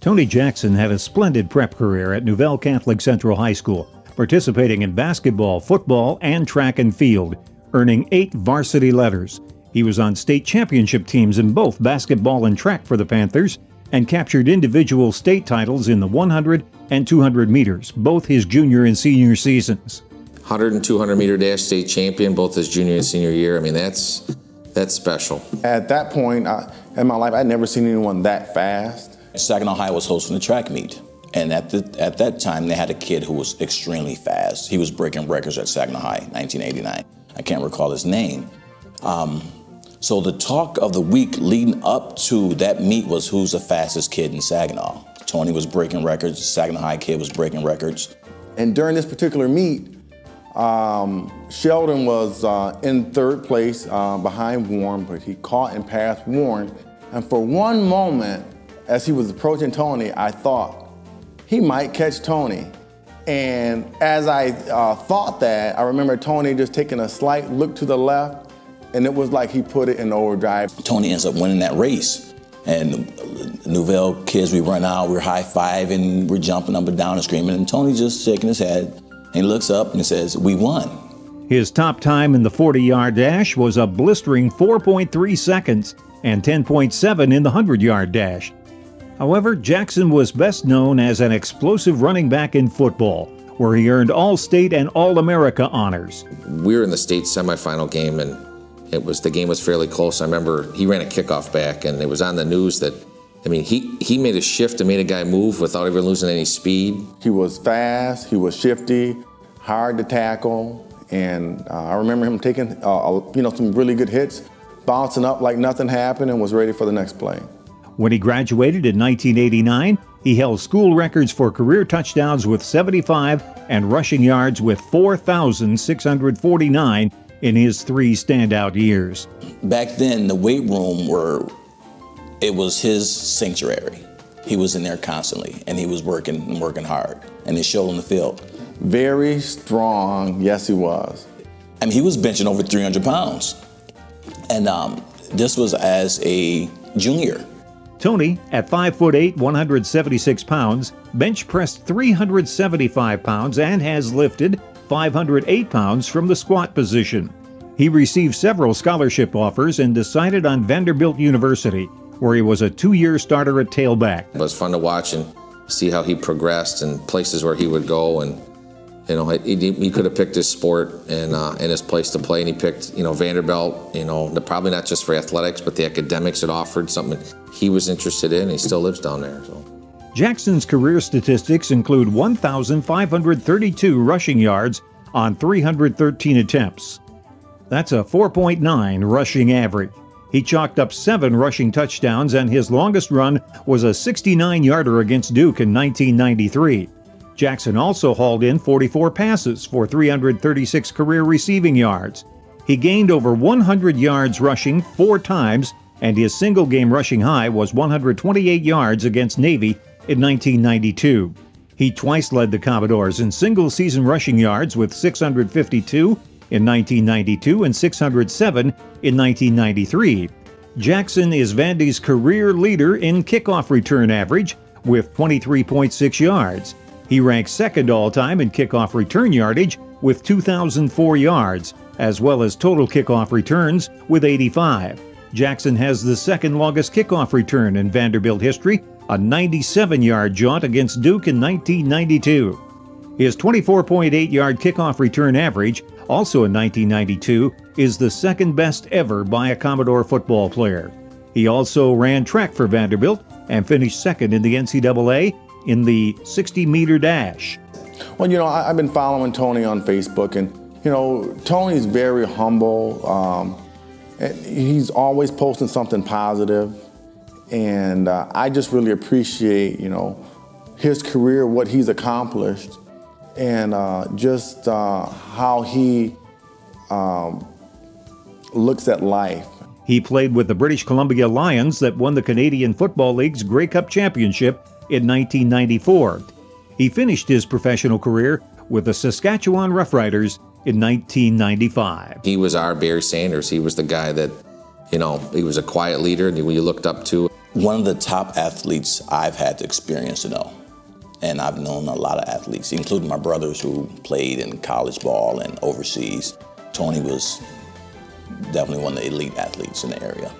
Tony Jackson had a splendid prep career at Nouvelle Catholic Central High School, participating in basketball, football, and track and field, earning 8 varsity letters. He was on state championship teams in both basketball and track for the Panthers, and captured individual state titles in the 100 and 200 meters, both his junior and senior seasons. 100 and 200 meter dash state champion, both his junior and senior year. I mean, that's special. At that point in my life, I'd never seen anyone that fast. Saginaw High was hosting the track meet, and at that time they had a kid who was extremely fast. He was breaking records at Saginaw High, 1989. I can't recall his name. So the talk of the week leading up to that meet was who's the fastest kid in Saginaw. Tony was breaking records, Saginaw High kid was breaking records. And during this particular meet, Sheldon was in third place behind Warren, but he caught and passed Warren. And for one moment, as he was approaching Tony, I thought he might catch Tony. And as I thought that, I remember Tony just taking a slight look to the left, and it was like he put it in overdrive. Tony ends up winning that race. And Nouvelle kids, we run out, we're high-fiving, we're jumping up and down and screaming, and Tony just shaking his head, and he looks up and he says, "We won." His top time in the 40-yard dash was a blistering 4.3 seconds and 10.7 in the 100-yard dash. However, Jackson was best known as an explosive running back in football, where he earned All-State and All-America honors. We were in the state semifinal game, and the game was fairly close. I remember he ran a kickoff back, and it was on the news that, I mean, he made a shift and made a guy move without even losing any speed. He was fast, he was shifty, hard to tackle, and I remember him taking some really good hits, bouncing up like nothing happened, and was ready for the next play. When he graduated in 1989, he held school records for career touchdowns with 75 and rushing yards with 4,649 in his 3 standout years. Back then, the weight room it was his sanctuary. He was in there constantly, and he was working hard, and it showed on the field. Very strong, yes he was. I mean, he was benching over 300 pounds, and this was as a junior. Tony, at 5'8", 176 pounds, bench pressed 375 pounds and has lifted 508 pounds from the squat position. He received several scholarship offers and decided on Vanderbilt University, where he was a 2-year starter at tailback. It was fun to watch and see how he progressed and places where he would go, and he could have picked his sport and his place to play, and he picked Vanderbilt. Probably not just for athletics, but the academics it offered, something he was interested in. He still lives down there. So. Jackson's career statistics include 1,532 rushing yards on 313 attempts. That's a 4.9 rushing average. He chalked up 7 rushing touchdowns, and his longest run was a 69-yarder against Duke in 1993. Jackson also hauled in 44 passes for 336 career receiving yards. He gained over 100 yards rushing 4 times, and his single-game rushing high was 128 yards against Navy in 1992. He twice led the Commodores in single-season rushing yards with 652 in 1992 and 607 in 1993. Jackson is Vandy's career leader in kickoff return average with 23.6 yards. He ranks second all-time in kickoff return yardage with 2,004 yards, as well as total kickoff returns with 85. Jackson has the second longest kickoff return in Vanderbilt history, a 97-yard jaunt against Duke in 1992. His 24.8-yard kickoff return average, also in 1992, is the second best ever by a Commodore football player. He also ran track for Vanderbilt and finished second in the NCAA in the 60-meter dash. Well, I've been following Tony on Facebook, and, Tony's very humble. And he's always posting something positive, and I just really appreciate, his career, what he's accomplished, and just how he looks at life. He played with the British Columbia Lions that won the Canadian Football League's Grey Cup Championship in 1994. He finished his professional career with the Saskatchewan Roughriders in 1995. He was our Barry Sanders. He was the guy that, You know, he was a quiet leader and who you looked up to. One of the top athletes I've had the experience to know. And I've known a lot of athletes, including my brothers who played in college ball and overseas. Tony was definitely one of the elite athletes in the area.